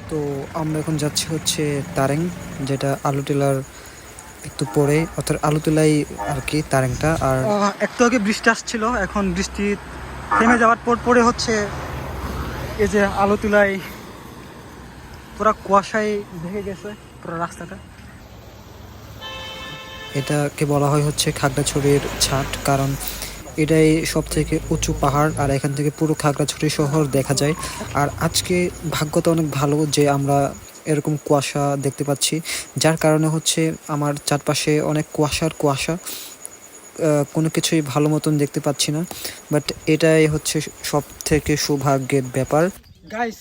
তো আমরা এখন যাচ্ছি হচ্ছে তারেং, যেটা আলুটিলার একটু পরে, অর্থাৎ আলুটিলাই আর কি তারেংটা। আর একটু আগে বৃষ্টি আসছিল, এখন বৃষ্টি থেমে যাওয়ার পরে হচ্ছে এই যে আলুটিলাই পুরা কুয়াশায় ঢেকে গেছে পুরো রাস্তাটা। এটাকে বলা হয় হচ্ছে খাগড়াছড়ির ছাট, কারণ এটাই সব থেকে উঁচু পাহাড় আর এখান থেকে পুরো খাগড়াছড়ি শহর দেখা যায়। আর আজকে ভাগ্যটা অনেক ভালো যে আমরা এরকম কুয়াশা দেখতে পাচ্ছি, যার কারণে হচ্ছে আমার চারপাশে অনেক কুয়াশা, কোনো কিছুই ভালো মতন দেখতে পাচ্ছি না। বাট এটাই হচ্ছে সব থেকে সৌভাগ্যের ব্যাপার। গাইস,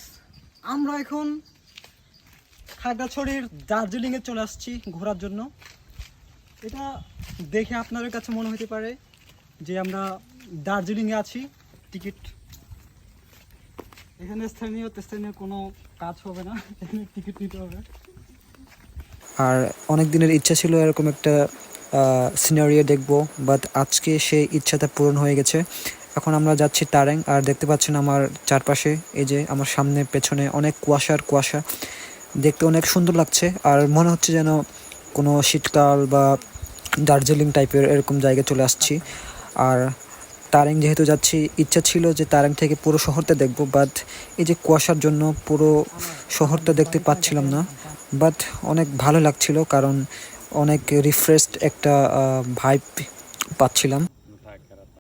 আমরা এখন খাগড়াছড়ির দার্জিলিংয়ে চলে আসছি ঘোরার জন্য। এটা দেখে আপনাদের কাছে মনে হতে পারে যে আমরা দার্জিলিংয়ে আছি। টিকিট এখানে স্থানীয় কোনো কাজ হবে না, এখানে টিকিট নিতে হবে। আর অনেক দিনের ইচ্ছা ছিল এরকম একটা সিনারিও দেখবো, বাট আজকে সেই ইচ্ছাটা পূরণ হয়ে গেছে। এখন আমরা যাচ্ছি তারেং, আর দেখতে পাচ্ছেন আমার চারপাশে এই যে আমার সামনে পেছনে অনেক কুয়াশা, দেখতে অনেক সুন্দর লাগছে। আর মনে হচ্ছে যেন কোনো শীতকাল বা দার্জিলিং টাইপের এরকম জায়গায় চলে আসছি। আর তারেং যেহেতু যাচ্ছি, ইচ্ছা ছিল যে তারেং থেকে পুরো শহরটা দেখবো, বাট এই যে কুয়াশার জন্য পুরো শহরটা দেখতে পাচ্ছিলাম না। বাট অনেক ভালো লাগছিল, কারণ অনেক রিফ্রেশড একটা ভাইব পাচ্ছিলাম।